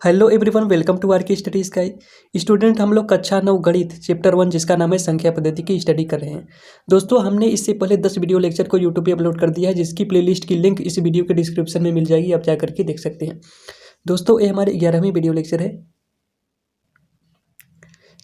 Hello everyone, welcome to R K study sky. Student, हम लोग कक्षा 9 गणित चैप्टर 1 जिसका नाम है संख्या पद्धति की स्टडी कर रहे हैं। दोस्तों, हमने इससे पहले 10 वीडियो लेक्चर को यूट्यूब पे अपलोड कर दिया है, जिसकी प्लेलिस्ट की लिंक इस वीडियो के डिस्क्रिप्शन में मिल जाएगी, आप जा करके देख सकते हैं। दोस्तों, ये हमारे 11वीं वीडियो लेक्चर है,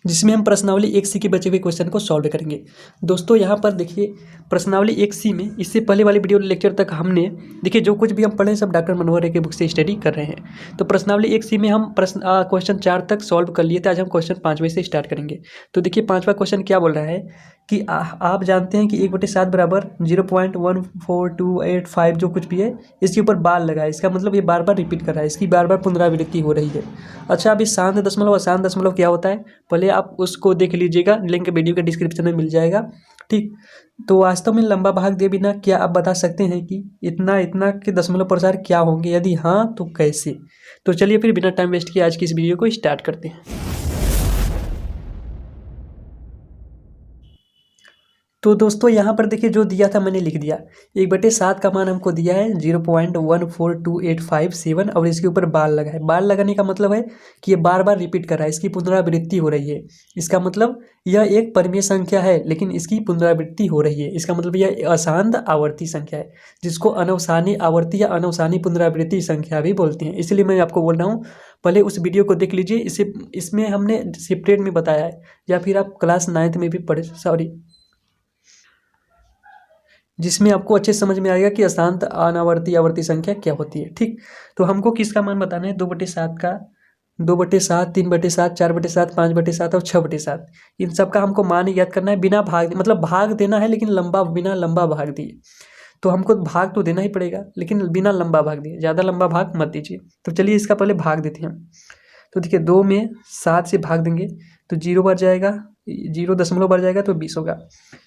जिसमें हम प्रश्नावली 1C के बचे हुए क्वेश्चन को सॉल्व करेंगे। दोस्तों, यहाँ पर देखिए प्रश्नावली 1C में इससे पहले वाली वीडियो लेक्चर तक हमने देखिए जो कुछ भी हम पढ़े सब डॉक्टर मनोहर रे के बुक से स्टडी कर रहे हैं। तो प्रश्नावली 1C में हम क्वेश्चन 4 तक सॉल्व कर लिए थे। आज हम क्वेश्चन 5वें से स्टार्ट करेंगे। तो देखिए 5वां क्वेश्चन क्या बोल रहा है कि आप जानते हैं कि 1/7 बराबर 0.14285 जो कुछ भी है इसके ऊपर बार लगा है। इसका मतलब ये बार बार रिपीट कर रहा है, इसकी बार बार पुनरावृत्ति हो रही है। अच्छा, अभी शांत दशमलव अशांत दशमलव क्या होता है पहले आप उसको देख लीजिएगा, लिंक वीडियो के डिस्क्रिप्शन में मिल जाएगा। ठीक, तो वास्तव में लंबा भाग दिए बिना क्या आप बता सकते हैं कि इतना इतना के दशमलव प्रसार क्या होंगे? यदि हाँ तो कैसे? तो चलिए फिर बिना टाइम वेस्ट किए आज की इस वीडियो को स्टार्ट करते हैं। तो दोस्तों, यहाँ पर देखिए जो दिया था मैंने लिख दिया। 1/7 का मान हमको दिया है 0.142857 और इसके ऊपर बार लगा है। बार लगाने का मतलब है कि ये बार बार रिपीट कर रहा है, इसकी पुनरावृत्ति हो रही है। इसका मतलब यह एक परिमेय संख्या है लेकिन इसकी पुनरावृत्ति हो रही है। इसका मतलब यह अशांत आवर्ती संख्या है, जिसको अनवसानी आवर्ती या अनवसानी पुनरावृत्ति संख्या भी बोलते हैं। इसलिए मैं आपको बोल रहा हूँ पहले उस वीडियो को देख लीजिए, इसमें हमने सेपरेट में बताया है, या फिर आप क्लास 9th में भी पढ़े, सॉरी, जिसमें आपको अच्छे समझ में आएगा कि अशांत अनावर्ती आवर्ती संख्या क्या होती है। ठीक, तो हमको किसका मान बताना है? 2/7 का, 2/7, 3/7, 4/7, 5/7 और 6/7। इन सब का हमको मान याद करना है बिना भाग, मतलब भाग देना है लेकिन बिना लंबा भाग दिए। तो हमको भाग तो देना ही पड़ेगा लेकिन बिना लंबा भाग दिए, ज़्यादा लंबा भाग मत दीजिए। तो चलिए इसका पहले भाग देते हैं। तो देखिए 2 में 7 से भाग देंगे तो 0 बढ़ जाएगा, 0 दशमलव बढ़ जाएगा तो 20 होगा।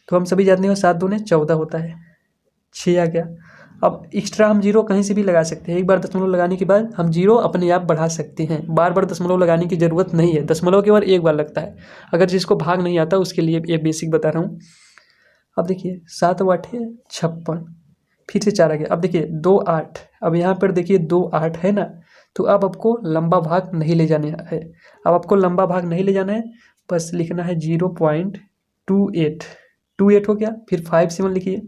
तो हम सभी जानते हैं 7 दूने 14 होता है, 6 आ गया। अब एक्स्ट्रा हम 0 कहीं से भी लगा सकते हैं। एक बार दशमलव लगाने के बाद हम 0 अपने आप बढ़ा सकते हैं, बार बार दशमलव लगाने की ज़रूरत नहीं है। दशमलव केवल एक बार लगता है, अगर जिसको भाग नहीं आता उसके लिए ये बेसिक बता रहा हूँ। अब देखिए 7 × 8 = 56, फिर से 4 आ गया। अब देखिए 2 8, अब यहाँ पर देखिए 2 8 है ना, तो अब आपको लंबा भाग नहीं ले जाना है। अब आपको लंबा भाग नहीं ले जाना है, बस लिखना है 0.28 हो गया। फिर 5 7 लिखिए।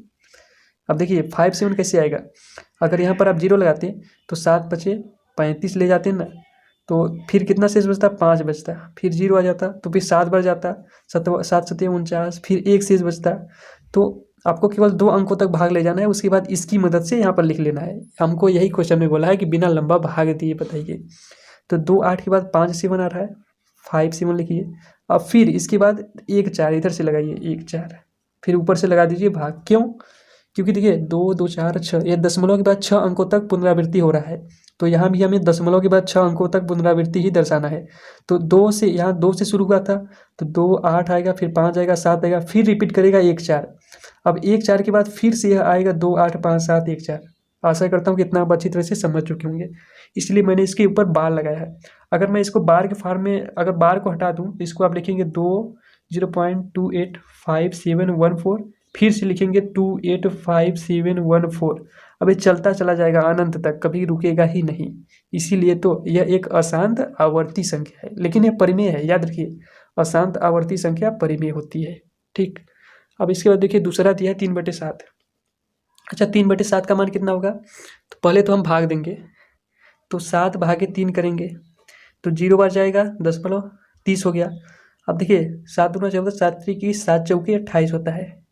अब देखिए 5 7 कैसे आएगा? अगर यहाँ पर आप 0 लगाते हैं तो 7 5 35 ले जाते हैं ना, तो फिर कितना शेष बचता? 5 बचता। फिर 0 आ जाता तो फिर 7 बढ़ जाता, 7 7 49, फिर 1 शेष बचता। तो आपको केवल 2 अंकों तक भाग ले जाना है, उसके बाद इसकी मदद से यहाँ पर लिख लेना है। हमको यही क्वेश्चन में बोला है कि बिना लंबा भाग दिए बताइए। तो 2 8 के बाद 5 7 आ रहा है, 5 7 लिखिए। अब फिर इसके बाद 1 4 इधर से लगाइए, 1 4, फिर ऊपर से लगा दीजिए भाग। क्यों? क्योंकि देखिए 2 2 4 6, ये दशमलव के बाद 6 अंकों तक पुनरावृत्ति हो रहा है, तो यहाँ भी हमें दशमलव के बाद 6 अंकों तक पुनरावृत्ति ही दर्शाना है। तो 2 से, यहाँ 2 से शुरू हुआ था तो 2 8 आएगा, फिर 5 आएगा, 7 आएगा, फिर रिपीट करेगा 1 4। अब 1 4 के बाद फिर से यह आएगा 2 8 5 7 1 4। आशा करता हूँ कि इतना आप अच्छी तरह से समझ चुके होंगे, इसलिए मैंने इसके ऊपर बार लगाया है। अगर मैं इसको बार के फॉर्म में, अगर बार को हटा दूँ तो इसको आप लिखेंगे 0.285714, फिर से लिखेंगे 285714। अब ये चलता चला जाएगा अनंत तक, कभी रुकेगा ही नहीं। इसीलिए तो यह एक अशांत आवर्ती संख्या है, लेकिन यह परिमेय है, याद रखिए। अशांत आवर्ती संख्या परिमेय होती है। ठीक, अब इसके बाद देखिए दूसरा दिया है 3/7। अच्छा, 3/7 का मान कितना होगा? तो पहले तो हम भाग देंगे, तो 7 भागे 3 करेंगे तो 0 बढ़ जाएगा, दशमलव 30 हो गया। अब देखिए 7 दूना 14, 7 3 7 चौके 28 होता है,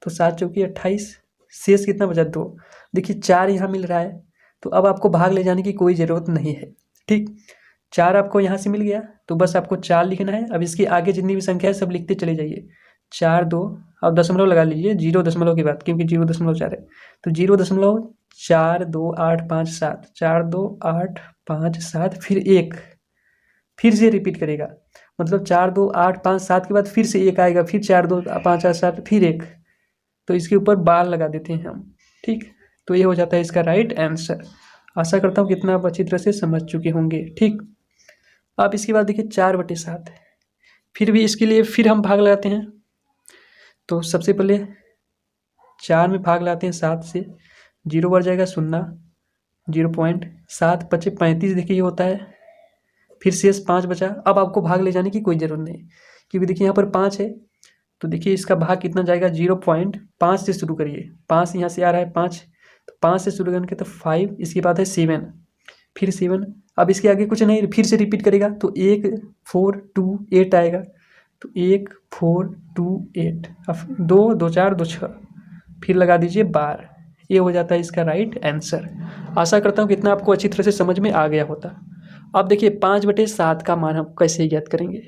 तो 7 चौके 28, शेष कितना बचा? 2। देखिए 4 यहाँ मिल रहा है, तो अब आपको भाग ले जाने की कोई ज़रूरत नहीं है। ठीक, 4 आपको यहाँ से मिल गया तो बस आपको 4 लिखना है। अब इसके आगे जितनी भी संख्या है सब लिखते चले जाइए। 4 2, अब दशमलव लगा लीजिए 0 दशमलव के बाद, क्योंकि 0.4 है, तो 0.42857, 4 2 8 5 7, फिर 1, फिर से रिपीट करेगा। मतलब 4 2 8 5 7 के बाद फिर से 1 आएगा, फिर 4 2 5 8 7, फिर 1। तो इसके ऊपर बार लगा देते हैं हम। ठीक, तो ये हो जाता है इसका राइट आंसर। आशा करता हूँ कितना आप अच्छी तरह से समझ चुके होंगे। ठीक, अब इसके बाद देखिए 4/7, फिर भी इसके लिए फिर हम भाग लगाते हैं। तो सबसे पहले 4 में भाग लगाते हैं 7 से, 0 बढ़ जाएगा 0, 0.7 5 35 देखिए ये होता है, फिर शेष 5 बचा। अब आपको भाग ले जाने की कोई ज़रूरत नहीं, क्योंकि देखिए यहाँ पर 5 है, तो देखिए इसका भाग कितना जाएगा, 0.5 से शुरू करिए। 5 यहाँ से आ रहा है 5, तो 5 से शुरू करके तो 5, इसके बाद है 7, फिर 7। अब इसके आगे कुछ नहीं, फिर से रिपीट करेगा तो 1 4 2 8 आएगा। तो 1 4 2 8, अब 2 2 4 2 6, फिर लगा दीजिए 12। ये हो जाता है इसका राइट आंसर। आशा करता हूँ कि इतना आपको अच्छी तरह से समझ में आ गया होता। अब देखिए 5/7 का मान हम कैसे ज्ञात करेंगे।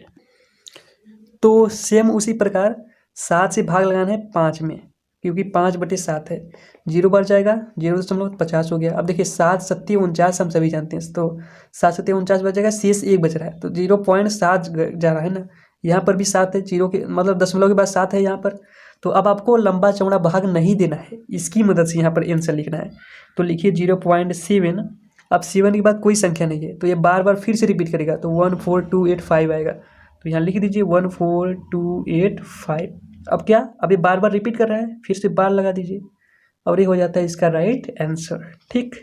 तो सेम उसी प्रकार 7 से भाग लगाना है 5 में, क्योंकि 5/7 है। 0 बार जाएगा, 0.50 हो गया। अब देखिए 7 7 49 हम सभी जानते हैं, तो 7 7 49 बच जाएगा, शेष 1 बच रहा है, तो 0.7 जा रहा है ना। यहाँ पर भी 7 है, जीरो के मतलब दशमलव के बाद 7 है यहाँ पर। तो अब आपको लंबा चौड़ा भाग नहीं देना है, इसकी मदद से यहाँ पर आंसर लिखना है। तो लिखिए 0.7। अब 7 के बाद कोई संख्या नहीं है, तो ये बार बार फिर से रिपीट करेगा, तो 14285 आएगा। तो यहाँ लिख दीजिए 14285। अब क्या, अब ये बार बार रिपीट कर रहा है, फिर से बार लगा दीजिए, और ये हो जाता है इसका राइट आंसर। ठीक,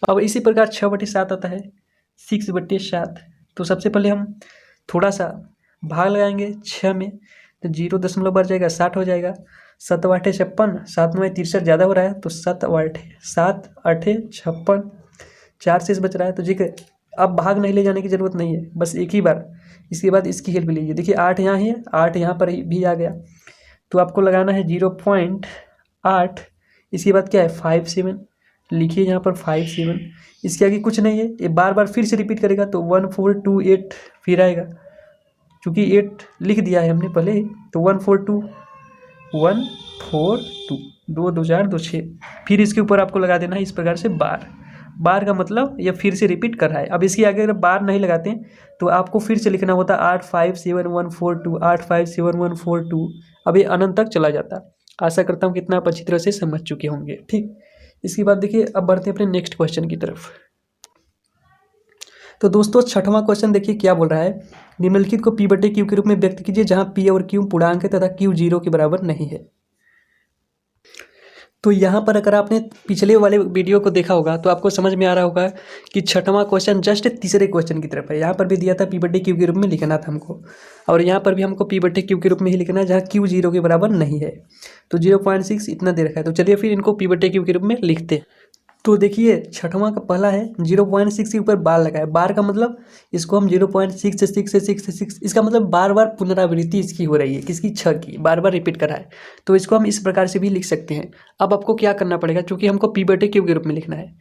अब इसी प्रकार 6/7 आता है, 6/7। तो सबसे पहले हम थोड़ा सा भाग लगाएंगे 6 में, तो 0 दशमलव बढ़ जाएगा, 60 हो जाएगा। 7 8 56, 7 9 63 ज़्यादा हो रहा है, तो 7 8 56, 4 शेष बच रहा है। तो ठीक है, अब भाग नहीं ले जाने की ज़रूरत नहीं है, बस एक ही बार। इसके बाद इसकी हेल्प लीजिए, देखिए 8 यहाँ ही है, 8 यहाँ पर भी आ गया, तो आपको लगाना है 0.8। इसके बाद क्या है 57, लिखिए यहाँ पर 57। इसके आगे कुछ नहीं है, ये बार बार फिर से रिपीट करेगा, तो 1428 फिर आएगा, क्योंकि 8 लिख दिया है हमने पहले ही, तो 142 2 2 4 2 6। फिर इसके ऊपर आपको लगा देना है इस प्रकार से बार। बार का मतलब ये फिर से रिपीट कर रहा है। अब इसके आगे अगर बार नहीं लगाते हैं तो आपको फिर से लिखना होता 857142, 857142। अब ये अनंत तक चला जाता। आशा करता हूँ कि इतना आप अच्छी तरह से समझ चुके होंगे। ठीक, इसके बाद देखिए अब बढ़ते हैं अपने नेक्स्ट क्वेश्चन की तरफ। तो दोस्तों 6वां क्वेश्चन देखिए क्या बोल रहा है, निम्नलिखित को P/Q के रूप में व्यक्त कीजिए जहां P और Q पूर्णांक है तथा Q 0 के बराबर नहीं है। तो यहाँ पर अगर आपने पिछले वाले वीडियो को देखा होगा तो आपको समझ में आ रहा होगा कि 6वां क्वेश्चन जस्ट तीसरे क्वेश्चन की तरफ है। यहाँ पर भी दिया था P/Q के रूप में लिखना था हमको, और यहाँ पर भी हमको P/Q के रूप में ही लिखना है जहाँ Q 0 के बराबर नहीं है। तो 0.6 इतना दे रखा है, तो चलिए फिर इनको P/Q के रूप में लिखते हैं। तो देखिए 6वां का पहला है 0.6 के ऊपर बार लगा है। बार का मतलब इसको हम 0.6 से 6 से 6 से 6, इसका मतलब बार बार पुनरावृत्ति इसकी हो रही है, किसकी 6 की, बार बार रिपीट कर रहा है। तो इसको हम इस प्रकार से भी लिख सकते हैं। अब आपको क्या करना पड़ेगा, क्योंकि हमको P/Q के रूप में लिखना है,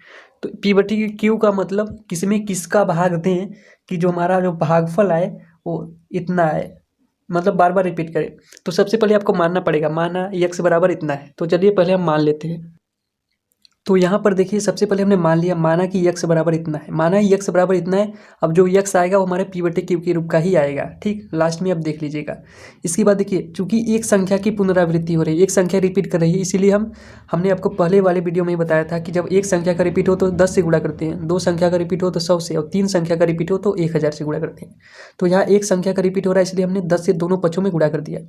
तो P/Q का मतलब किसमें किसका भाग दें कि जो हमारा जो भागफल आए वो इतना है, मतलब बार बार रिपीट करें। तो सबसे पहले आपको मानना पड़ेगा, माना x बराबर इतना है, तो चलिए पहले हम मान लेते हैं। तो यहाँ पर देखिए सबसे पहले हमने मान लिया, माना कि x बराबर इतना है, माना ही x बराबर इतना है। अब जो x आएगा वो हमारे P/Q के रूप का ही आएगा। ठीक, लास्ट में आप देख लीजिएगा। इसके बाद देखिए चूंकि एक संख्या की पुनरावृत्ति हो रही है, एक संख्या रिपीट कर रही है, इसीलिए हमने आपको पहले वाले वीडियो में ही बताया था कि जब एक संख्या का रिपीट हो तो 10 से गुणा करते हैं, 2 संख्या का रिपीट हो तो 100 से, और 3 संख्या का रिपीट हो तो 1000 से गुणा करते हैं। तो यहाँ एक संख्या का रिपीट हो रहा है, इसलिए हमने 10 से दोनों पक्षों में गुणा कर दिया।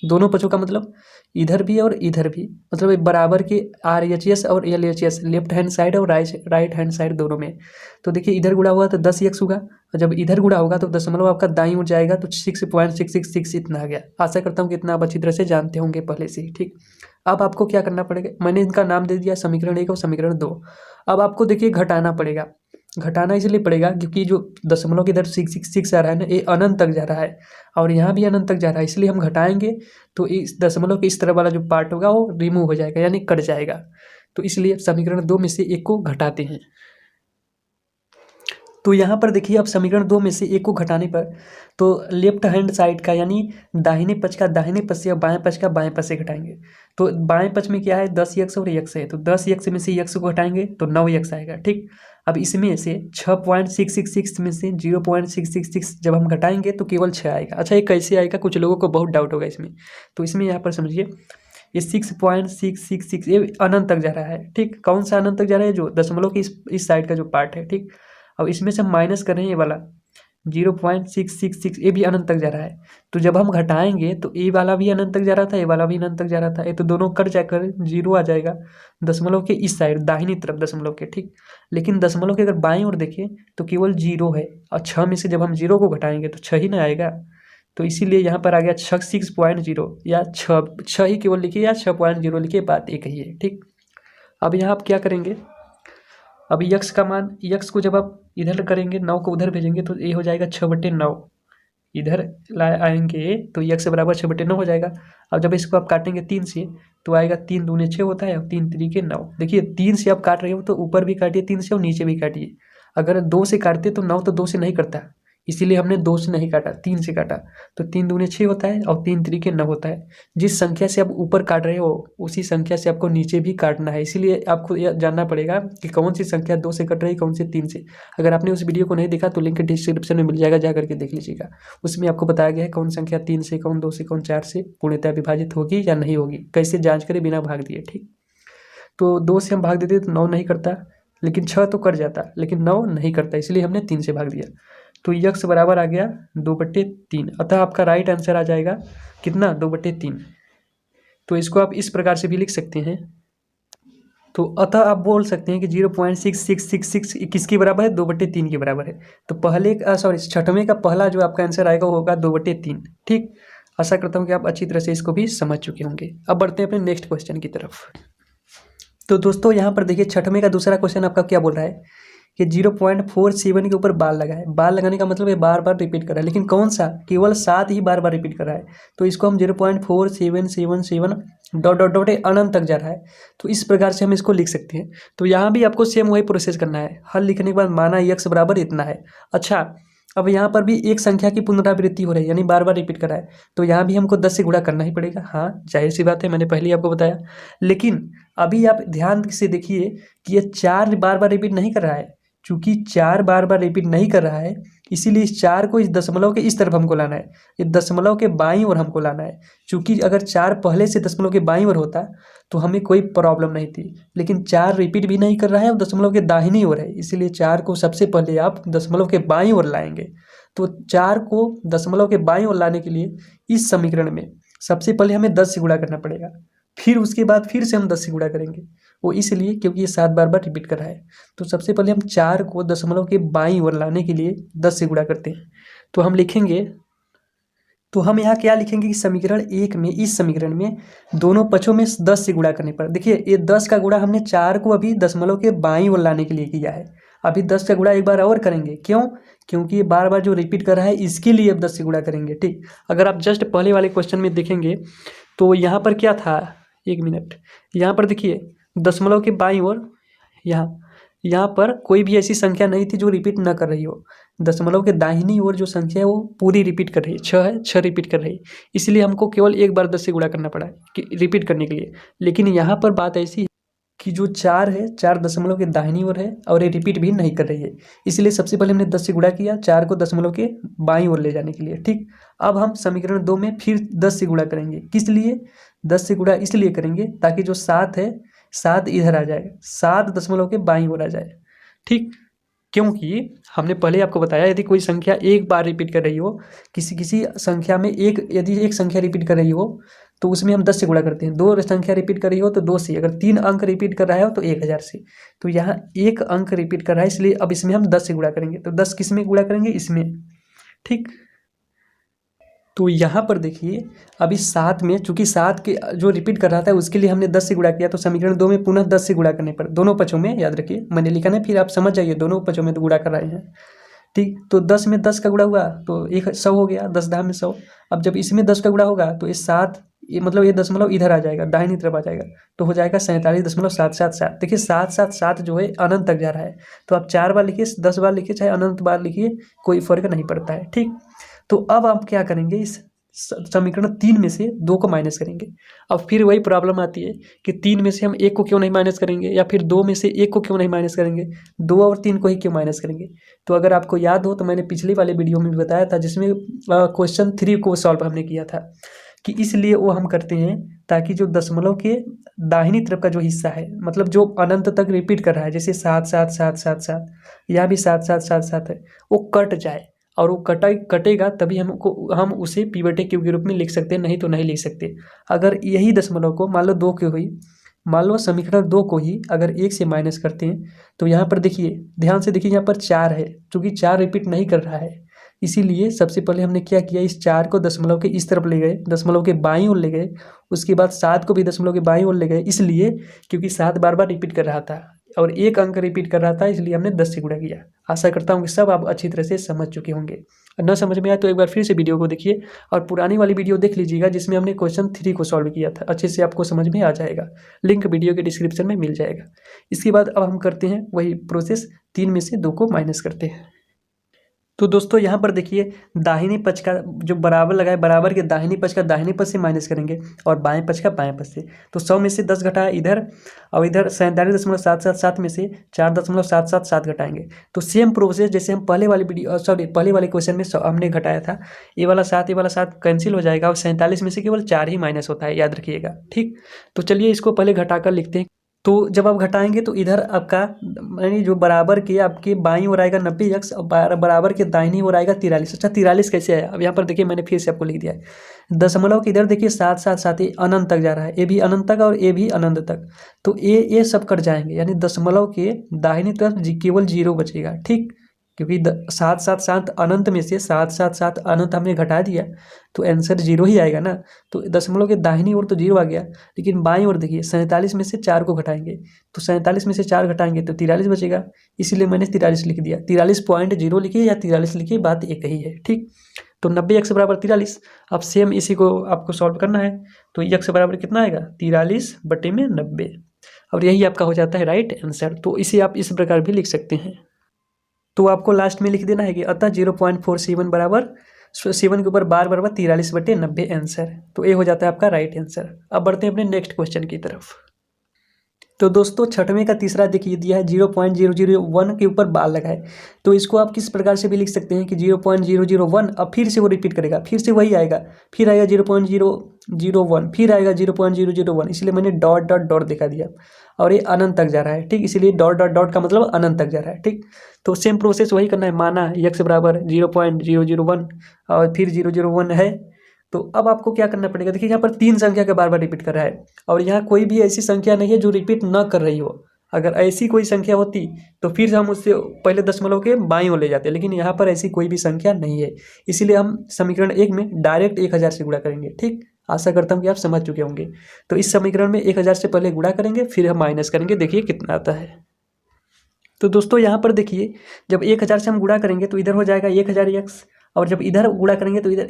दोनों पक्षों का मतलब इधर भी और इधर भी, मतलब बराबर के RHS और LHS, लेफ्ट हैंड साइड और राइट हैंड साइड दोनों में। तो देखिए इधर गुणा हुआ तो 10x होगा, और जब इधर गुणा होगा तो दशमलव आपका दाईं ओर जाएगा, तो 6.666 इतना आ गया। आशा करता हूँ कि इतना आप अच्छी तरह से जानते होंगे पहले से ही। ठीक, अब आपको क्या करना पड़ेगा, मैंने इनका नाम दे दिया समीकरण 1 और समीकरण 2। अब आपको देखिए घटाना पड़ेगा। घटाना इसलिए पड़ेगा क्योंकि जो दशमलव के इधर 6 आ रहा है ना, ये अनंत तक जा रहा है, और यहाँ भी अनंत तक जा रहा है, इसलिए हम घटाएंगे तो इस दशमलव के इस तरफ वाला जो पार्ट होगा वो रिमूव हो जाएगा, यानी कट जाएगा। तो इसलिए समीकरण 2 में से 1 को घटाते हैं। तो यहाँ पर देखिए अब समीकरण 2 में से 1 को घटाने पर तो लेफ्ट हैंड साइड का यानी दाहिने पक्ष का दाहिने पक्ष से, बाएं पक्ष का बाएं पक्ष से घटाएंगे। तो बाएं पक्ष में क्या है 10x और x है, तो 10x में से x को घटाएंगे तो 9x आएगा। ठीक, अब इसमें से 6.666 में से 0.666 जब हम घटाएंगे तो केवल 6 आएगा। अच्छा, ये कैसे आएगा, कुछ लोगों को बहुत डाउट होगा इसमें। तो इसमें यहाँ पर समझिए ये 6.666 ये अनंत तक जा रहा है। ठीक, कौन सा अनंत तक जा रहा है, जो दशमलव की इस साइड का जो पार्ट है। ठीक, अब इसमें से हम माइनस कर रहे हैं ये वाला, 0.666, ये भी अनंत तक जा रहा है। तो जब हम घटाएंगे तो ए वाला भी अनंत तक जा रहा था, ए वाला भी अनंत तक जा रहा था, ये तो दोनों कट जाकर 0 आ जाएगा दशमलव के इस साइड दाहिनी तरफ दशमलव के, ठीक। लेकिन दशमलव के अगर बाईं ओर देखें तो केवल 0 है, और 6 में से जब हम 0 को घटाएंगे तो 6 ही ना आएगा। तो इसीलिए यहाँ पर आ गया 6.0 या 6 ही केवल लिखिए या 6.0 लिखिए, बात एक ही है, ठीक। अब यहाँ आप क्या करेंगे, अब यक्स का मान, यक्स को जब आप इधर करेंगे 9 को उधर भेजेंगे तो ये हो जाएगा 6/9, इधर आएंगे तो यक्स बराबर 6/9 हो जाएगा। अब जब इसको आप काटेंगे 3 से तो आएगा 3 दूने 6 होता है और 3 3 9। देखिए 3 से आप काट रहे हो तो ऊपर भी काटिए 3 से और नीचे भी काटिए। अगर 2 से काटते तो 9 तो 2 से नहीं कटता, इसीलिए हमने 2 से नहीं काटा, 3 से काटा। तो 3 दूने 6 होता है और 3 3 9 होता है। जिस संख्या से आप ऊपर काट रहे हो उसी संख्या से आपको नीचे भी काटना है, इसीलिए आपको यह जानना पड़ेगा कि कौन सी संख्या 2 से कट रही है, कौन सी 3 से। अगर आपने उस वीडियो को नहीं देखा तो लिंक डिस्क्रिप्शन में मिल जाएगा, जा करके देख लीजिएगा। उसमें आपको बताया गया है कौन संख्या 3 से, कौन 2 से, कौन 4 से पूर्णतः विभाजित होगी या नहीं होगी, कैसे जाँच करें बिना भाग दिए, ठीक। तो 2 से हम भाग देते तो 9 नहीं करता, लेकिन 6 तो कट जाता, लेकिन 9 नहीं करता, इसलिए हमने 3 से भाग दिया। तो यक्स बराबर आ गया 2/3, अतः आपका राइट आंसर आ जाएगा कितना, 2/3। तो इसको आप इस प्रकार से भी लिख सकते हैं। तो अतः आप बोल सकते हैं कि 0.6666 किसके बराबर है, 2/3 के बराबर है। तो पहले छठवें का पहला जो आपका आंसर आएगा वो होगा 2/3, ठीक। आशा करता हूँ कि आप अच्छी तरह से इसको भी समझ चुके होंगे। अब बढ़ते हैं अपने नेक्स्ट क्वेश्चन की तरफ। तो दोस्तों यहाँ पर देखिए छठवें का दूसरा क्वेश्चन आपका क्या बोल रहा है कि 0.47 के ऊपर बाल लगा है। बाल लगाने का मतलब ये बार बार रिपीट कर रहा है, लेकिन कौन सा, केवल 7 ही बार बार रिपीट कर रहा है। तो इसको हम 0.4777 डॉट डॉट डॉट अनंत तक जा रहा है, तो इस प्रकार से हम इसको लिख सकते हैं। तो यहाँ भी आपको सेम वही प्रोसेस करना है। हल लिखने के बाद माना यक्स बराबर इतना है। अच्छा, अब यहाँ पर भी एक संख्या की पुनरावृत्ति हो रही है, यानी बार बार रिपीट कर रहा है, तो यहाँ भी हमको 10 से गुणा करना ही पड़ेगा। हाँ, जाहिर सी बात है, मैंने पहले ही आपको बताया। लेकिन अभी आप ध्यान से देखिए कि ये 4 बार बार रिपीट नहीं कर रहा है। चूंकि 4 बार बार रिपीट नहीं कर रहा है, इसीलिए इस 4 को इस दशमलव के इस तरफ हमको लाना है, ये दशमलव के बाईं ओर हमको लाना है। चूंकि अगर 4 पहले से दशमलव के बाईं ओर होता तो हमें कोई प्रॉब्लम नहीं थी, लेकिन 4 रिपीट भी नहीं कर रहा है और दशमलव के दाहिनी ओर है, इसीलिए 4 को सबसे पहले आप दशमलव के बाईं ओर लाएंगे। तो 4 को दशमलव के बाईं ओर लाने के लिए इस समीकरण में सबसे पहले हमें 10 से गुणा करना पड़ेगा, फिर उसके बाद फिर से हम 10 से गुणा करेंगे। वो इसलिए क्योंकि ये 7 बार बार रिपीट कर रहा है। तो सबसे पहले हम 4 को दशमलव के बाईं ओर लाने के लिए 10 से गुणा करते हैं। तो हम लिखेंगे, तो हम यहाँ क्या लिखेंगे कि समीकरण 1 में, इस समीकरण में दोनों पक्षों में 10 से गुणा करने पर, देखिए ये 10 का गुणा हमने 4 को अभी दशमलव के बाईं ओर लाने के लिए किया है। अभी 10 का गुणा एक बार और करेंगे, क्यों, क्योंकि ये बार बार जो रिपीट कर रहा है इसके लिए अब 10 से गुणा करेंगे, ठीक। अगर आप जस्ट पहले वाले क्वेश्चन में देखेंगे तो यहाँ पर क्या था, 1 मिनट, यहाँ पर देखिए दशमलव के बाईं ओर यहाँ पर कोई भी ऐसी संख्या नहीं थी जो रिपीट ना कर रही हो। दशमलव के दाहिनी ओर जो संख्या है वो पूरी रिपीट कर रही है, 6 है, 6 रिपीट कर रही है, इसलिए हमको केवल एक बार 10 से गुणा करना पड़ा कि रिपीट करने के लिए। लेकिन यहाँ पर बात ऐसी है कि जो 4 है, 4 दशमलव के दाहिनी ओर है और ये रिपीट भी नहीं कर रही है, इसलिए सबसे पहले हमने 10 से गुणा किया 4 को दशमलव के बाईं ओर ले जाने के लिए, ठीक। अब हम समीकरण 2 में फिर 10 से गुणा करेंगे, किस लिए, 10 से गुणा इसलिए करेंगे ताकि जो 7 है, 7 इधर आ जाएगा, 7 दशमलव के बाईं ओर आ जाए, ठीक। क्योंकि हमने पहले आपको बताया यदि कोई संख्या एक बार रिपीट कर रही हो, किसी संख्या में यदि एक संख्या रिपीट कर रही हो तो उसमें हम 10 से गुणा करते हैं। 2 संख्या रिपीट कर रही हो तो 2 से, अगर 3 अंक रिपीट कर रहा है तो 1000 से। तो यहाँ 1 अंक रिपीट कर रहा है, इसलिए अब इसमें हम 10 से गुणा करेंगे। तो 10 किस में गुणा करेंगे, इसमें, ठीक। तो यहाँ पर देखिए अभी 7 में, चूंकि 7 के जो रिपीट कर रहा था उसके लिए हमने 10 से गुणा किया, तो समीकरण 2 में पुनः 10 से गुणा करने पर दोनों पक्षों में, याद रखिए मैंने लिखा ना, फिर आप समझ जाइए दोनों पक्षों में तो गुणा कर रहे हैं, ठीक। तो 10 में 10 का गुणा हुआ तो 100 हो गया, 10 10 में 100। अब जब इसमें 10 का गुणा होगा तो ये 7, ये मतलब ये दशमलव इधर आ जाएगा, दाहिनी तरफ आ जाएगा, तो हो जाएगा 47.777। देखिए 777 जो है अनंत तक जा रहा है, तो आप 4 बार लिखिए, 10 बार लिखिए, चाहे अनंत बार लिखिए, कोई फर्क नहीं पड़ता है, ठीक। तो अब आप क्या करेंगे, इस समीकरण 3 में से 2 को माइनस करेंगे। अब फिर वही प्रॉब्लम आती है कि 3 में से हम 1 को क्यों नहीं माइनस करेंगे, या फिर 2 में से 1 को क्यों नहीं माइनस करेंगे, 2 और 3 को ही क्यों माइनस करेंगे। तो अगर आपको याद हो तो मैंने पिछले वाले वीडियो में भी बताया था, जिसमें क्वेश्चन 3 को सॉल्व हमने किया था, कि इसलिए वो हम करते हैं ताकि जो दशमलव के दाहिनी तरफ का जो हिस्सा है, मतलब जो अनंत तक रिपीट कर रहा है, जैसे 7 7 7 7 7, यहाँ भी 7 7 7 7 है, वो कट जाए। और वो कटेगा तभी हम उसे पिवट क्यूब के रूप में लिख सकते हैं, नहीं तो नहीं लिख सकते। अगर यही दशमलव को मान लो 2 की हुई, मान लो समीकरण 2 को ही अगर 1 से माइनस करते हैं तो यहाँ पर देखिए, ध्यान से देखिए, यहाँ पर 4 है, क्योंकि 4 रिपीट नहीं कर रहा है, इसीलिए सबसे पहले हमने क्या किया, इस 4 को दशमलव के इस तरफ ले गए, दशमलव के बाईं ओर ले गए, उसके बाद 7 को भी दशमलव के बाईं ओर ले गए, इसलिए क्योंकि 7 बार बार रिपीट कर रहा था और एक अंक रिपीट कर रहा था, इसलिए हमने 10 से गुणा किया। आशा करता हूँ कि सब आप अच्छी तरह से समझ चुके होंगे। न समझ में आए तो एक बार फिर से वीडियो को देखिए और पुरानी वाली वीडियो देख लीजिएगा जिसमें हमने क्वेश्चन 3 को सॉल्व किया था, अच्छे से आपको समझ में आ जाएगा। लिंक वीडियो के डिस्क्रिप्शन में मिल जाएगा। इसके बाद अब हम करते हैं वही प्रोसेस, 3 में से 2 को माइनस करते हैं। तो दोस्तों यहाँ पर देखिए, दाहिनी पक्ष का जो बराबर लगाए, बराबर के दाहिनी पक्ष का दाहिने पक्ष से माइनस करेंगे और बाएं पक्ष का बाएं पक्ष से। तो 100 में से 10 घटाया इधर, और इधर 47.777 में से 4.777 घटाएंगे। तो सेम प्रोसेस जैसे हम पहले वाले क्वेश्चन में हमने घटाया था, ये वाला 7 कैंसिल हो जाएगा और 47 में से केवल 4 ही माइनस होता है, याद रखिएगा। ठीक, तो चलिए इसको पहले घटाकर लिखते हैं। तो जब आप घटाएंगे तो इधर आपका यानी जो बराबर के आपके बाईं ओर आएगा 90x और बराबर के दाहिनी ओर आएगा 43। अच्छा 43 कैसे आया, अब यहाँ पर देखिए मैंने फिर से आपको लिख दिया है। दशमलव के इधर देखिए 7 ये अनंत तक जा रहा है, ये भी अनंत तक और ये भी अनंत तक, तो ये सब कट जाएंगे, यानी दशमलव के दाहिनी तरफ केवल 0 बचेगा। ठीक, क्योंकि 7 अनंत में से 7 अनंत हमने घटा दिया तो आंसर 0 ही आएगा ना। तो दशमलव के दाहिनी ओर तो 0 आ गया, लेकिन बाईं ओर देखिए 47 में से 4 को घटाएंगे तो 47 में से 4 घटाएंगे तो 43 बचेगा, इसीलिए मैंने 43 लिख दिया। 43.0 लिखिए या 43 लिखिए, बात एक ही है। ठीक, तो 90x बराबर 43। अब सेम इसी को आपको सॉल्व करना है, तो x बराबर कितना आएगा 43/90, और यही आपका हो जाता है राइट आंसर। तो इसे आप इस प्रकार भी लिख सकते हैं। तो आपको लास्ट में लिख देना है कि अतः 0.47 बराबर 7 के ऊपर बार बराबर 43/90 आंसर। तो ये हो जाता है आपका राइट आंसर। अब बढ़ते हैं अपने नेक्स्ट क्वेश्चन की तरफ। तो दोस्तों छठवें का तीसरा देखिए दिया है 0.001 के ऊपर बार लगाए, तो इसको आप किस प्रकार से भी लिख सकते हैं कि 0.001, अब फिर से वो रिपीट करेगा, फिर से वही आएगा, फिर आएगा 0.001, फिर आएगा 0.001, इसलिए मैंने डॉट डॉट डॉट दिखा दिया, और ये अनंत तक जा रहा है। ठीक, इसीलिए डॉट डॉट डॉट का मतलब अनंत तक जा रहा है। ठीक, तो सेम प्रोसेस वही करना है, माना x बराबर 0.001 और फिर 001 है, तो अब आपको क्या करना पड़ेगा, देखिए यहाँ पर 3 संख्या का बार बार रिपीट कर रहा है और यहाँ कोई भी ऐसी संख्या नहीं है जो रिपीट न कर रही हो। अगर ऐसी कोई संख्या होती तो फिर हम उससे पहले दशमलव के बाईं ओर ले जाते, लेकिन यहाँ पर ऐसी कोई भी संख्या नहीं है, इसीलिए हम समीकरण 1 में डायरेक्ट 1000 से गुणा करेंगे। ठीक, आशा करता हूँ कि आप समझ चुके होंगे। तो इस समीकरण में 1000 से पहले गुणा करेंगे, फिर हम माइनस करेंगे, देखिए कितना आता है। तो दोस्तों यहाँ पर देखिए, जब 1000 से हम गुणा करेंगे तो इधर हो जाएगा 1000x, और जब इधर गुणा करेंगे तो इधर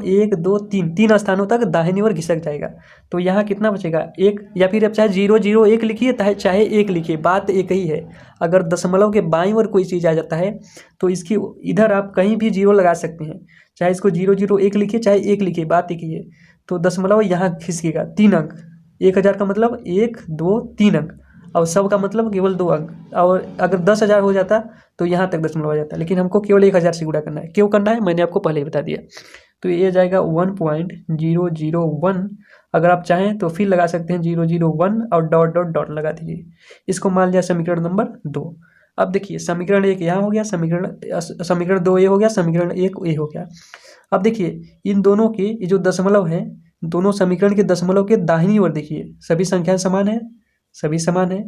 1 2 3 स्थानों तक दाहिनी ओर घिसक जाएगा। तो यहाँ कितना बचेगा 1, या फिर अब चाहे 001 लिखिए चाहे 1 लिखिए, बात एक ही है। अगर दशमलव के बाईं ओर कोई चीज़ आ जाता है तो इसकी इधर आप कहीं भी 0 लगा सकते हैं, चाहे इसको 001 लिखिए चाहे 1 लिखिए, बात एक ही है। तो दशमलव यहाँ खिसकेगा 3 अंक, 1000 का मतलब 1 2 3 अंक, और 100 का मतलब केवल 2 अंक, और अगर 10,000 हो जाता तो यहाँ तक दशमलव आ जाता, लेकिन हमको केवल 1000 से गुणा करना है। क्यों करना है मैंने आपको पहले ही बता दिया। तो ये जाएगा 1.001, अगर आप चाहें तो फिर लगा सकते हैं 001 और डॉट डॉट डॉट लगा दीजिए। इसको मान लिया समीकरण नंबर 2। अब देखिए समीकरण 1 यहाँ हो गया, समीकरण 2 ये हो गया, समीकरण 1 ये हो गया। अब देखिए इन दोनों के ये जो दशमलव है, दोनों समीकरण के दशमलव के दाहिनी ओर देखिए सभी संख्याएं समान है, सभी समान है,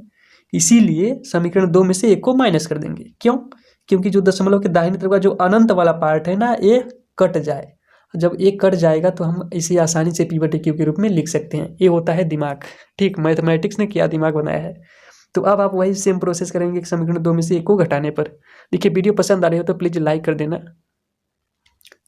इसीलिए समीकरण 2 में से 1 को माइनस कर देंगे। क्यों? क्योंकि जो दशमलव के दाहिनी तरफ का जो अनंत वाला पार्ट है ना, ये कट जाए। जब ये कट जाएगा तो हम इसे आसानी से p/q के रूप में लिख सकते हैं। ये होता है दिमाग। ठीक, मैथमेटिक्स ने क्या दिमाग बनाया है। तो अब आप वही सेम प्रोसेस करेंगे समीकरण 2 में से 1 को घटाने पर। देखिए वीडियो पसंद आ रही हो तो प्लीज़ लाइक कर देना।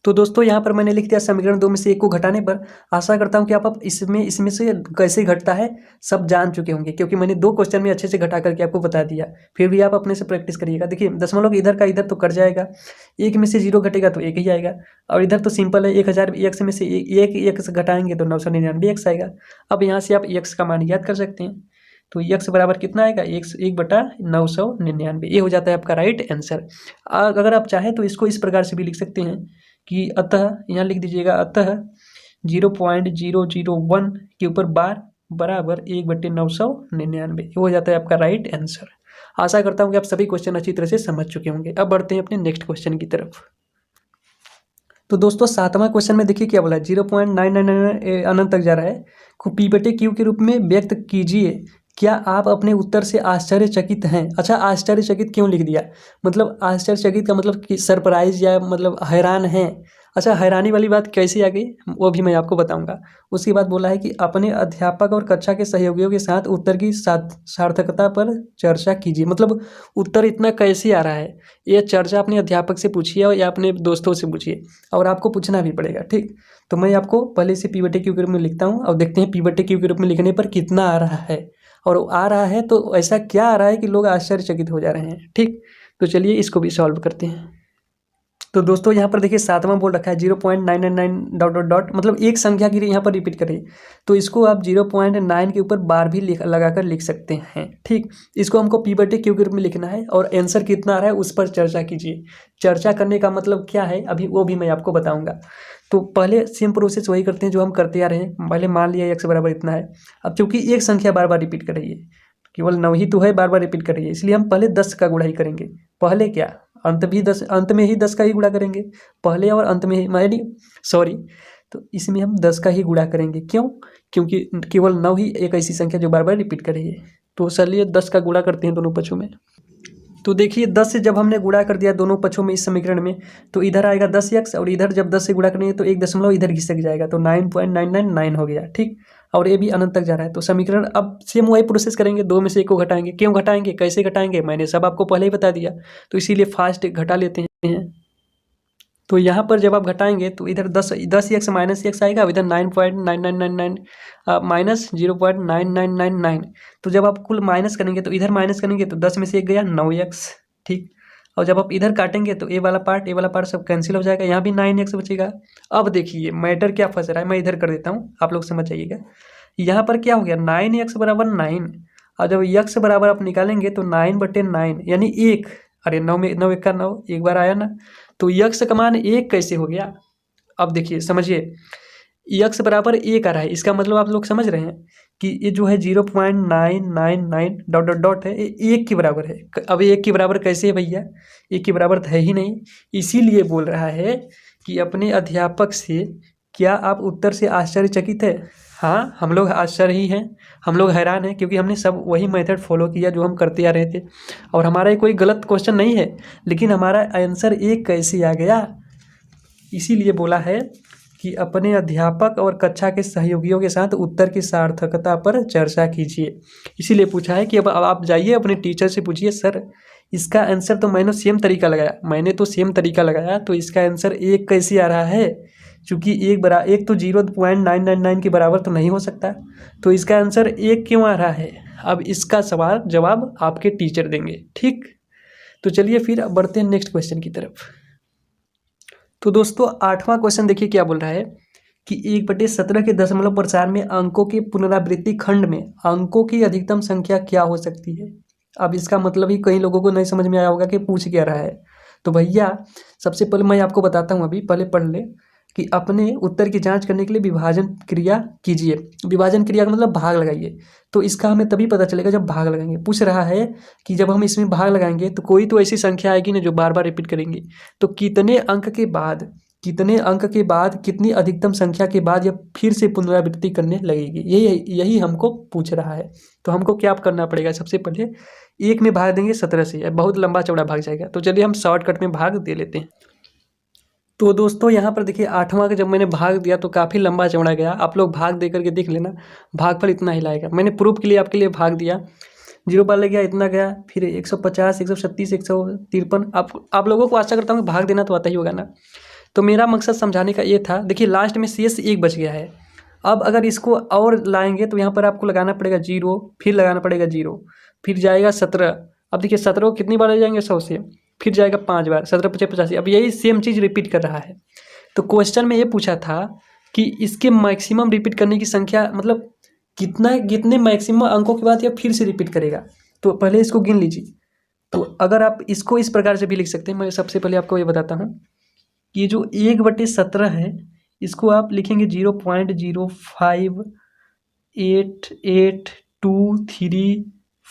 तो दोस्तों यहाँ पर मैंने लिख दिया समीकरण 2 में से 1 को घटाने पर। आशा करता हूँ कि आप इसमें से कैसे घटता है सब जान चुके होंगे, क्योंकि मैंने 2 क्वेश्चन में अच्छे से घटा करके आपको बता दिया। फिर भी आप अपने से प्रैक्टिस करिएगा। देखिए दशमलव इधर का इधर तो कट जाएगा, 1 में से 0 घटेगा तो 1 ही आएगा, और इधर तो सिंपल है 1000 x में से 1 x घटाएंगे तो 999x आएगा। अब यहाँ से आप x का मान याद कर सकते हैं, तो x बराबर कितना आएगा 1/999, ये हो जाता है आपका राइट आंसर। अगर आप चाहें तो इसको इस प्रकार से भी लिख सकते हैं कि अतः, यहाँ लिख दीजिएगा अतः 0.001 के ऊपर बार बराबर 1/999, हो जाता है आपका राइट आंसर। आशा करता हूँ कि आप सभी क्वेश्चन अच्छी तरह से समझ चुके होंगे। अब बढ़ते हैं अपने नेक्स्ट क्वेश्चन की तरफ। तो दोस्तों 7वां क्वेश्चन में देखिए क्या बोला है, 0.999 अनंत तक जा रहा है, को पी बटे क्यू के रूप में व्यक्त कीजिए, क्या आप अपने उत्तर से आश्चर्यचकित हैं। अच्छा, आश्चर्यचकित क्यों लिख दिया, मतलब आश्चर्यचकित का मतलब कि सरप्राइज या मतलब हैरान हैं। अच्छा, हैरानी वाली बात कैसे आ गई वो भी मैं आपको बताऊंगा। उसके बाद बोला है कि अपने अध्यापक और कक्षा के सहयोगियों के साथ उत्तर की सार्थकता पर चर्चा कीजिए, मतलब उत्तर इतना कैसे आ रहा है, ये चर्चा अपने अध्यापक से पूछिए या अपने दोस्तों से पूछिए, और आपको पूछना भी पड़ेगा। ठीक, तो मैं आपको पहले से पी बटे क्यू के रूप में लिखता हूँ और देखते हैं पी बटे क्यू के रूप में लिखने पर कितना आ रहा है, और आ रहा है तो ऐसा क्या आ रहा है कि लोग आश्चर्यचकित हो जा रहे हैं। ठीक, तो चलिए इसको भी सॉल्व करते हैं। तो दोस्तों यहाँ पर देखिए 7वां बोल रखा है 0.999 डॉट डॉट डॉट, मतलब एक संख्या की यहाँ पर रिपीट करिए, तो इसको आप 0.9 के ऊपर बार भी लगाकर लिख सकते हैं। ठीक, इसको हमको पी बटे क्यू के रूप में लिखना है और आंसर कितना आ रहा है उस पर चर्चा कीजिए। चर्चा करने का मतलब क्या है अभी वो भी मैं आपको बताऊंगा। तो पहले सेम प्रोसेस वही करते हैं जो हम करते आ रहे हैं। पहले मान लिया एक्स बराबर इतना है, अब चूंकि एक संख्या बार बार रिपीट कर रही है, केवल 9 ही तो है बार बार रिपीट कर रही है, इसलिए हम पहले 10 का गुणा ही करेंगे। पहले क्या, अंत भी 10, अंत में ही 10 का ही गुणा करेंगे, पहले और अंत में ही, यानी सॉरी, तो इसमें हम 10 का ही गुणा करेंगे। क्यों, क्योंकि केवल 9 ही एक ऐसी संख्या जो बार बार रिपीट कर रही है। तो चलिए 10 का गुणा करते हैं दोनों पक्षों में। तो देखिए 10 से जब हमने गुणा कर दिया दोनों पक्षों में इस समीकरण में, तो इधर आएगा 10x और इधर जब 10 से गुणा करेंगे तो 1 दशमलव इधर घिसक जाएगा, तो 9.999 हो गया। ठीक, और ये भी अनंत तक जा रहा है। तो समीकरण अब सेम वही प्रोसेस करेंगे, 2 में से 1 को घटाएंगे। क्यों घटाएंगे, कैसे घटाएंगे, मैंने सब आपको पहले ही बता दिया, तो इसीलिए फास्ट घटा लेते हैं। तो यहाँ पर जब आप घटाएंगे तो इधर 10x माइनस एक्स आएगा, इधर 9.9999 माइनस 0.9999। तो जब आप कुल माइनस करेंगे तो इधर माइनस करेंगे तो 10 में से 1 गया 9x। ठीक, और जब आप इधर काटेंगे तो ए वाला पार्ट सब कैंसिल हो जाएगा, यहाँ भी 9x बचेगा। अब देखिए मैटर क्या फंस रहा है, मैं इधर कर देता हूँ, आप लोग समझ जाइएगा। यहाँ पर क्या हो गया, 9x बराबर 9, और जब x बराबर आप निकालेंगे तो 9/9 यानी 1। अरे 9 में 9 1 का 9, एक बार आया ना, तो x का मान 1 कैसे हो गया। अब देखिए समझिए, x बराबर 1 आ रहा है, इसका मतलब आप लोग समझ रहे हैं कि ये जो है 0.999 डॉट डॉट डॉट है, ये 1 के बराबर है। अब 1 के बराबर कैसे है भैया, 1 के बराबर तो है ही नहीं, इसीलिए बोल रहा है कि अपने अध्यापक से क्या आप उत्तर से आश्चर्यचकित है। हाँ, हम लोग आश्चर्य ही हैं, हम लोग हैरान हैं, क्योंकि हमने सब वही मेथड फॉलो किया जो हम करते आ रहे थे, और हमारा ये कोई गलत क्वेश्चन नहीं है, लेकिन हमारा आंसर 1 कैसे आ गया। इसीलिए बोला है कि अपने अध्यापक और कक्षा के सहयोगियों के साथ उत्तर की सार्थकता पर चर्चा कीजिए। इसीलिए पूछा है कि अब आप जाइए अपने टीचर से पूछिए, सर इसका आंसर तो मैंने सेम तरीका लगाया, तो इसका आंसर 1 कैसे आ रहा है, क्योंकि एक तो 0.999 के बराबर तो नहीं हो सकता, तो इसका आंसर 1 क्यों आ रहा है। अब इसका सवाल जवाब आपके टीचर देंगे। ठीक, तो चलिए फिर बढ़ते हैं नेक्स्ट क्वेश्चन की तरफ। तो दोस्तों 8वां क्वेश्चन देखिए क्या बोल रहा है कि 1/17 के दशमलव प्रसार में अंकों के पुनरावृत्ति खंड में अंकों की अधिकतम संख्या क्या हो सकती है। अब इसका मतलब ही कई लोगों को नहीं समझ में आया होगा कि पूछ क्या रहा है। तो भैया सबसे पहले मैं आपको बताता हूँ, अभी पहले पढ़ ले कि अपने उत्तर की जांच करने के लिए विभाजन क्रिया कीजिए। विभाजन क्रिया का मतलब भाग लगाइए, तो इसका हमें तभी पता चलेगा जब भाग लगाएंगे। पूछ रहा है कि जब हम इसमें भाग लगाएंगे तो कोई तो ऐसी संख्या आएगी ना जो बार बार रिपीट करेंगे, तो कितने अंक के बाद कितनी अधिकतम संख्या के बाद यह फिर से पुनरावृत्ति करने लगेगी, यही हमको पूछ रहा है। तो हमको क्या करना पड़ेगा, सबसे पहले 1 में भाग देंगे 17 से, बहुत लंबा चौड़ा भाग जाएगा, तो चलिए हम शॉर्टकट में भाग दे लेते हैं। तो दोस्तों यहाँ पर देखिए 8वां का जब मैंने भाग दिया तो काफ़ी लंबा चौड़ा गया, आप लोग भाग दे करके देख लेना, भागफल इतना ही लाएगा। मैंने प्रूफ के लिए आपके लिए भाग दिया, 0 बार लग गया, इतना गया, फिर 150 136 153। आप लोगों को आशा करता हूँ कि भाग देना तो आता ही होगा ना। तो मेरा मकसद समझाने का ये था, देखिए लास्ट में शेष 1 बच गया है। अब अगर इसको और लाएंगे तो यहाँ पर आपको लगाना पड़ेगा 0, फिर लगाना पड़ेगा 0, फिर जाएगा 17। अब देखिए 17 को कितनी बार ले जाएंगे 100 से, फिर जाएगा 5 बार, 17 × 50 85। अब यही सेम चीज़ रिपीट कर रहा है। तो क्वेश्चन में ये पूछा था कि इसके मैक्सिमम रिपीट करने की संख्या, मतलब कितने मैक्सिमम अंकों के बाद यह फिर से रिपीट करेगा। तो पहले इसको गिन लीजिए। तो अगर आप इसको इस प्रकार से भी लिख सकते हैं, मैं सबसे पहले आपको ये बताता हूँ कि ये जो 1/17 है इसको आप लिखेंगे 0.0588234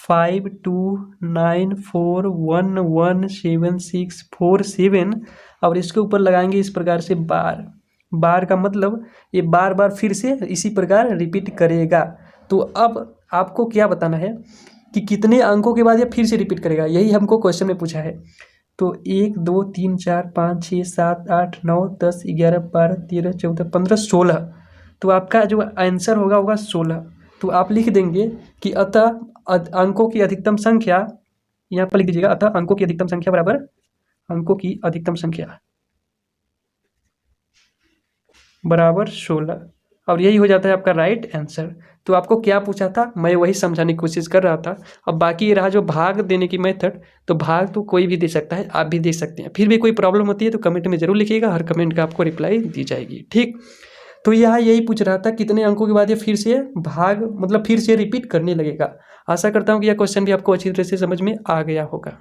5294117647 और इसके ऊपर लगाएंगे इस प्रकार से बार। बार का मतलब ये बार बार फिर से इसी प्रकार रिपीट करेगा। तो अब आपको क्या बताना है कि कितने अंकों के बाद ये फिर से रिपीट करेगा, यही हमको क्वेश्चन में पूछा है। तो 1 2 3 4 5 6 7 8 9 10 11 12 13 14 15 16, तो आपका जो आंसर होगा 16। तो आप लिख देंगे कि अतः अंकों की अधिकतम संख्या, यहाँ पर लिख दीजिएगा, अतः अंकों की अधिकतम संख्या बराबर अंकों की अधिकतम संख्या बराबर 16, और यही हो जाता है आपका राइट आंसर। तो आपको क्या पूछा था, मैं वही समझाने की कोशिश कर रहा था। अब बाकी ये रहा जो भाग देने की मेथड, तो भाग तो कोई भी दे सकता है, आप भी दे सकते हैं। फिर भी कोई प्रॉब्लम होती है तो कमेंट में जरूर लिखिएगा, हर कमेंट का आपको रिप्लाई दी जाएगी, ठीक। तो यहाँ यही पूछ रहा था कितने अंकों के बाद ये फिर से भाग मतलब फिर से रिपीट करने लगेगा। आशा करता हूँ कि यह क्वेश्चन भी आपको अच्छी तरह से समझ में आ गया होगा।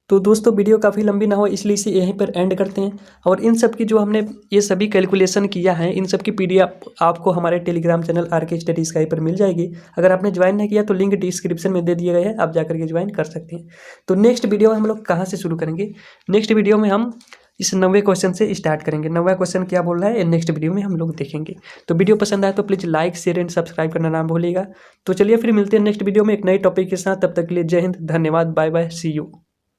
तो दोस्तों वीडियो काफ़ी लंबी ना हो इसलिए इसे यहीं पर एंड करते हैं। और इन सब की जो हमने ये सभी कैलकुलेशन किया है, इन सब की PDF आपको हमारे Telegram channel RK study sky पर मिल जाएगी। अगर आपने ज्वाइन नहीं किया तो लिंक डिस्क्रिप्शन में दे दिए गए हैं, आप जाकर के ज्वाइन कर सकते हैं। तो नेक्स्ट वीडियो हम लोग कहाँ से शुरू करेंगे, नेक्स्ट वीडियो में हम इस 90वें क्वेश्चन से स्टार्ट करेंगे। 90वां क्वेश्चन क्या बोल रहा है नेक्स्ट वीडियो में हम लोग देखेंगे। तो वीडियो पसंद आए तो please like share and subscribe करना ना भूलिएगा। तो चलिए फिर मिलते हैं नेक्स्ट वीडियो में एक नए टॉपिक के साथ, तब तक के लिए जय हिंद, धन्यवाद, बाय बाय, सी यू।